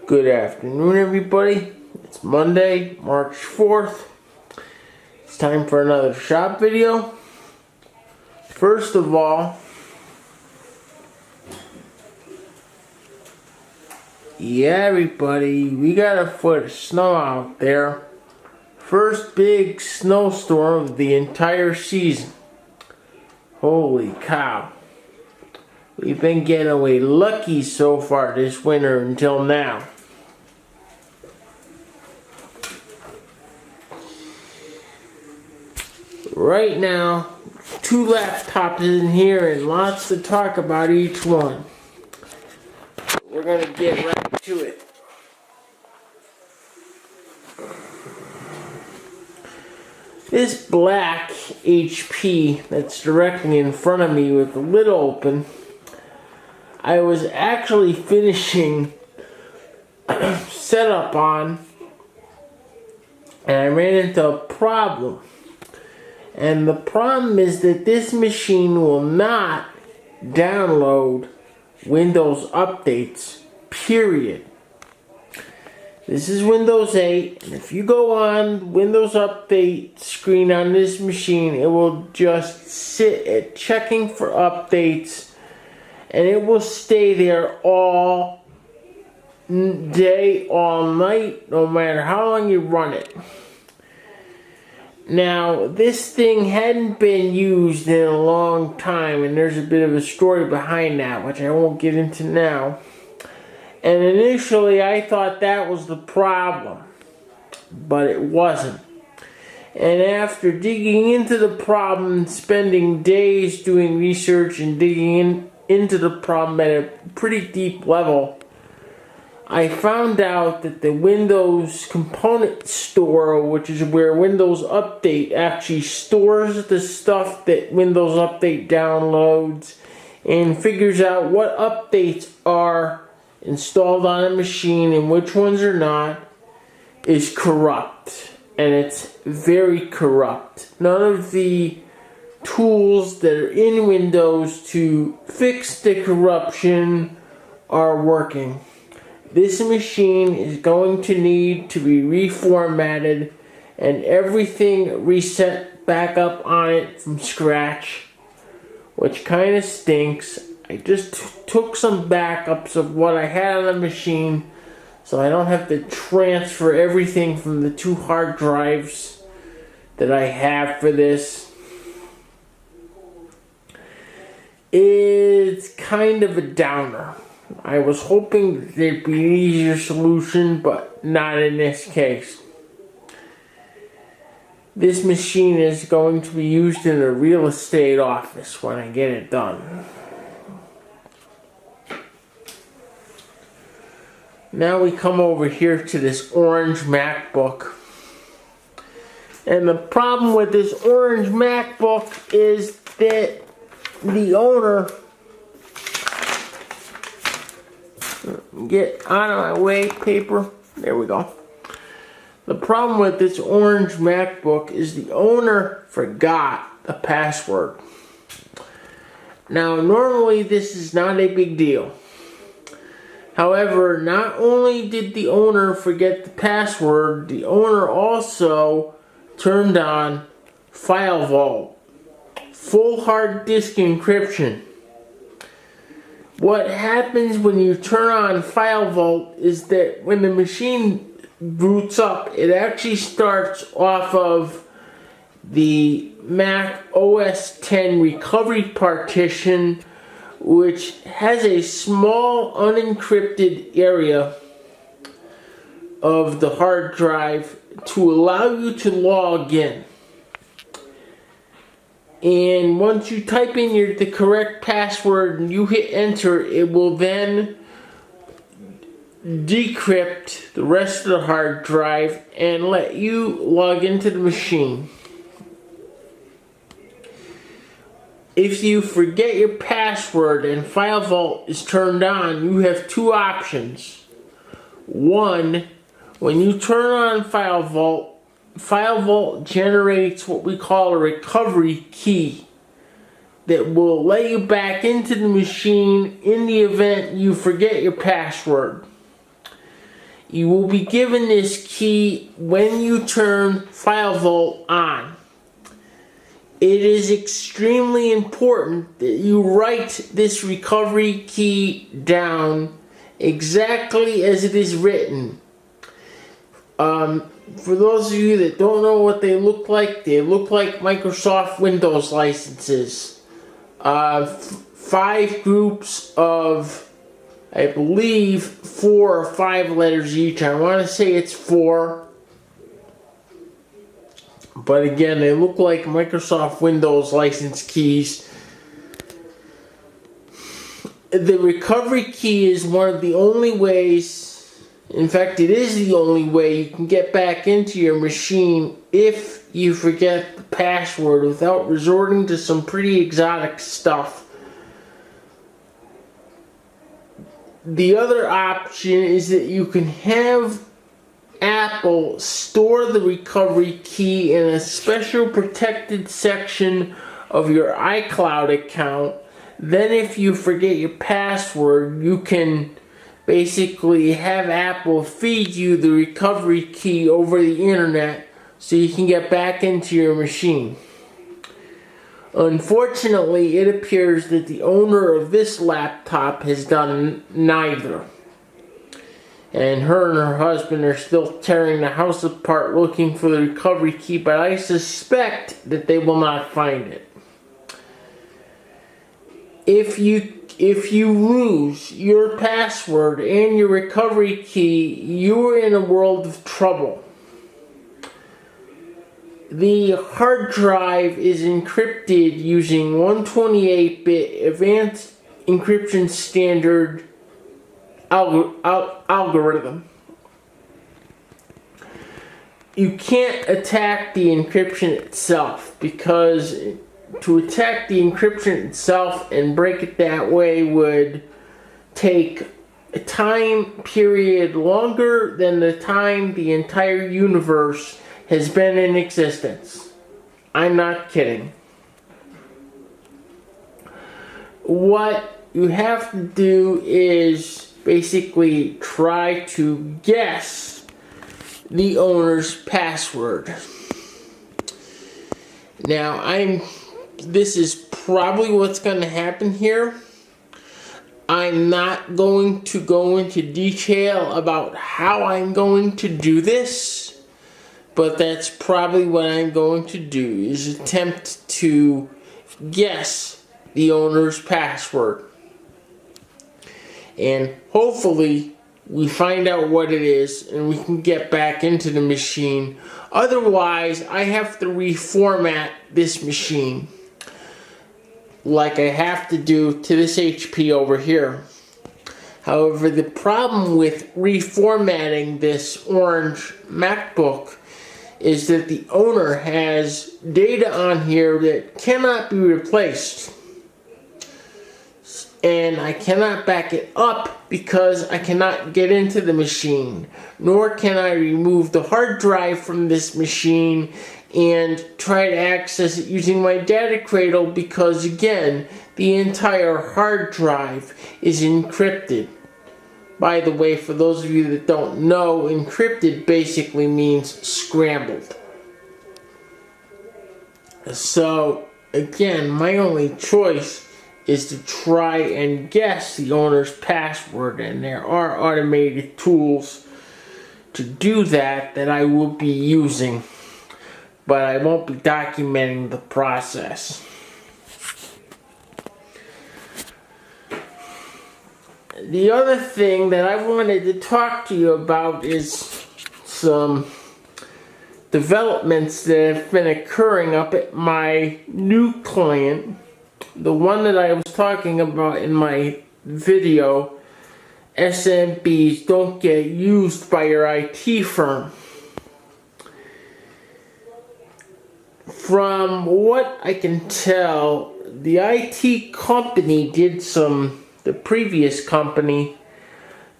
Good afternoon, everybody. It's Monday, March 4th. It's time for another shop video. First of all, everybody, we got a foot of snow out there. First big snowstorm of the entire season. Holy cow. We've been getting away lucky so far this winter until now. Right now, 2 laptops in here and lots to talk about each one. We're going to get right to it. This black HP that's directly in front of me with the lid open, I was actually finishing setup on, and I ran into a problem. And the problem is that this machine will not download Windows updates, period. This is Windows 8, and if you go on Windows Update screen on this machine, it will just sit at checking for updates, and it will stay there all day, all night, no matter how long you run it. Now, this thing hadn't been used in a long time, and there's a bit of a story behind that, which I won't get into now. And initially, I thought that was the problem, but it wasn't. And after digging into the problem, spending days doing research and digging into the problem at a pretty deep level, I found out that the Windows Component Store, which is where Windows Update actually stores the stuff that Windows Update downloads and figures out what updates are installed on a machine and which ones are not, is corrupt. And it's very corrupt. None of the tools that are in Windows to fix the corruption are working. This machine is going to need to be reformatted and everything reset back up on it from scratch, which kind of stinks. I just took some backups of what I had on the machine so I don't have to transfer everything from the 2 hard drives that I have for this. It's kind of a downer. I was hoping that there'd be an easier solution, but not in this case. This machine is going to be used in a real estate office when I get it done. Now we come over here to this orange MacBook. And the problem with this orange MacBook is that the owner... Get out of my way, paper. There we go. The problem with this orange MacBook is the owner forgot the password. Now, normally this is not a big deal. However, not only did the owner forget the password, the owner also turned on FileVault, full hard disk encryption. What happens when you turn on FileVault is that when the machine boots up, it actually starts off of the Mac OS X recovery partition, which has a small unencrypted area of the hard drive to allow you to log in. And once you type in the correct password and you hit enter, it will then decrypt the rest of the hard drive and let you log into the machine. If you forget your password and FileVault is turned on, you have 2 options. One, when you turn on FileVault, FileVault generates what we call a recovery key that will let you back into the machine in the event you forget your password. You will be given this key when you turn FileVault on. It is extremely important that you write this recovery key down exactly as it is written. For those of you that don't know what they look like Microsoft Windows licenses. 5 groups of, I believe, 4 or 5 letters each. I want to say it's 4. But again, they look like Microsoft Windows license keys. The recovery key is one of the only ways, in fact it is the only way you can get back into your machine if you forget the password without resorting to some pretty exotic stuff. The other option is that you can have Apple store the recovery key in a special protected section of your iCloud account. Then if you forget your password, you can basically have Apple feed you the recovery key over the internet so you can get back into your machine. Unfortunately, it appears that the owner of this laptop has done neither. And her husband are still tearing the house apart looking for the recovery key, but I suspect that they will not find it. If you lose your password and your recovery key, you are in a world of trouble. The hard drive is encrypted using 128-bit advanced encryption standard algorithm. You can't attack the encryption itself, because to attack the encryption itself and break it that way would take a time period longer than the time the entire universe has been in existence. I'm not kidding. What you have to do is basically try to guess the owner's password. Now, this is probably what's going to happen here. I'm not going to go into detail about how I'm going to do this, but that's probably what I'm going to do, is attempt to guess the owner's password. And hopefully we find out what it is and we can get back into the machine. Otherwise, I have to reformat this machine, like I have to do to this HP over here. However, the problem with reformatting this orange MacBook is that the owner has data on here that cannot be replaced. And I cannot back it up because I cannot get into the machine. Nor can I remove the hard drive from this machine and try to access it using my data cradle, because again, the entire hard drive is encrypted. By the way, for those of you that don't know, encrypted basically means scrambled. So again, my only choice is to try and guess the owner's password, and there are automated tools to do that I will be using, but I won't be documenting the process. The other thing that I wanted to talk to you about is some developments that have been occurring up at my new client. The one that I was talking about in my video, SMBs don't get used by your IT firm. From what I can tell, the IT company the previous company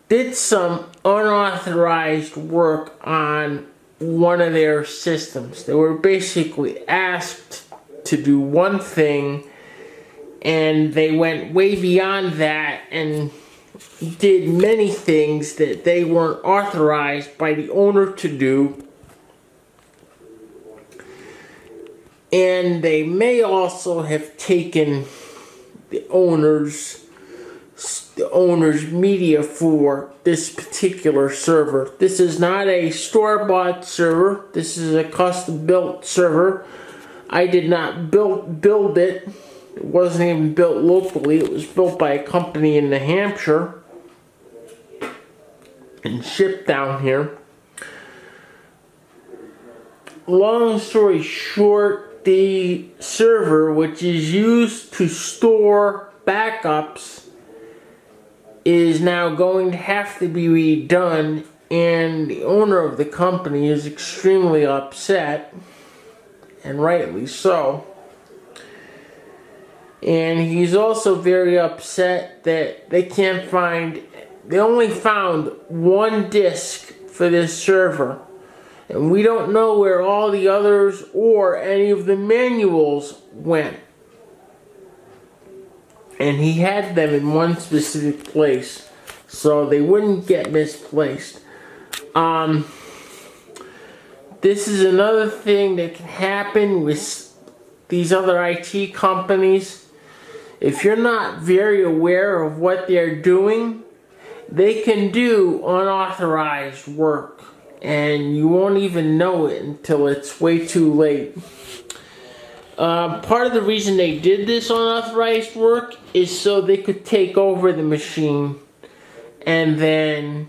did some unauthorized work on one of their systems. They were basically asked to do one thing, and they went way beyond that and did many things that they weren't authorized by the owner to do. And they may also have taken the owner's media for this particular server. This is not a store-bought server. This is a custom-built server. I did not build it. It wasn't even built locally. It was built by a company in New Hampshire and shipped down here. Long story short, the server, which is used to store backups, is now going to have to be redone, and the owner of the company is extremely upset, and rightly so. And he's also very upset that they only found one disk for this server. And we don't know where all the others or any of the manuals went. And he had them in one specific place, so they wouldn't get misplaced. This is another thing that can happen with these other IT companies. If you're not very aware of what they're doing, they can do unauthorized work, and you won't even know it until it's way too late. Part of the reason they did this unauthorized work is so they could take over the machine and then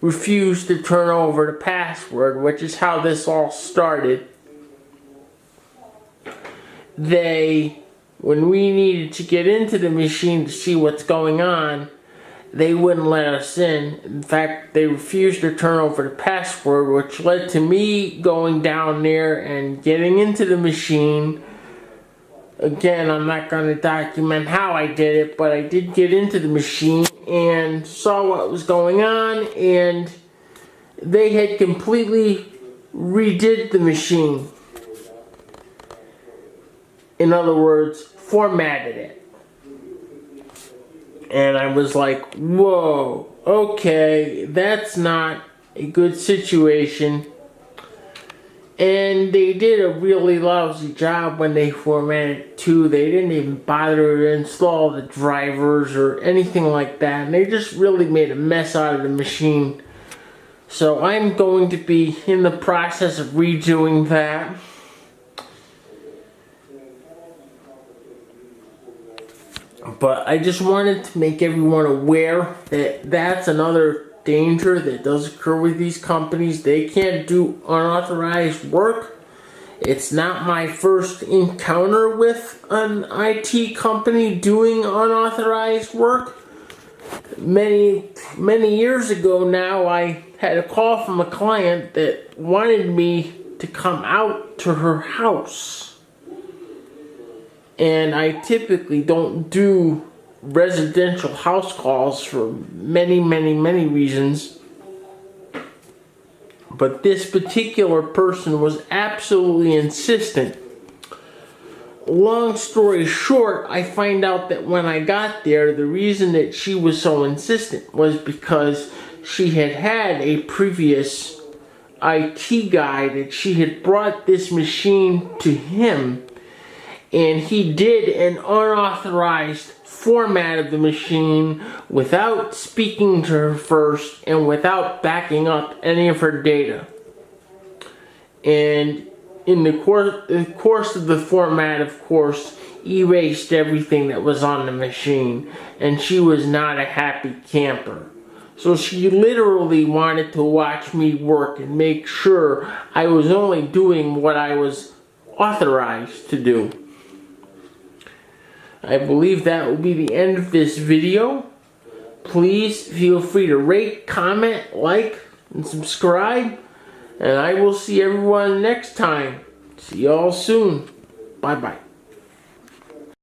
refuse to turn over the password, which is how this all started. When we needed to get into the machine to see what's going on, they wouldn't let us in. In fact, they refused to turn over the password, which led to me going down there and getting into the machine. Again, I'm not going to document how I did it, but I did get into the machine and saw what was going on, and they had completely redid the machine. In other words, formatted it. And I was like, whoa, okay, that's not a good situation. And they did a really lousy job when they formatted it too. They didn't even bother to install the drivers or anything like that. And they just really made a mess out of the machine. So I'm going to be in the process of redoing that. But I just wanted to make everyone aware that that's another danger that does occur with these companies. They can't do unauthorized work. It's not my first encounter with an IT company doing unauthorized work. Many years ago now, I had a call from a client that wanted me to come out to her house. And I typically don't do residential house calls for many reasons. But this particular person was absolutely insistent. Long story short, I find out that when I got there, the reason that she was so insistent was because she had had a previous IT guy that she had brought this machine to him, and he did an unauthorized format of the machine without speaking to her first and without backing up any of her data. And in the course of the format, of course, erased everything that was on the machine, and she was not a happy camper. So she literally wanted to watch me work and make sure I was only doing what I was authorized to do. I believe that will be the end of this video. Please feel free to rate, comment, like, and subscribe. And I will see everyone next time. See y'all soon. Bye-bye.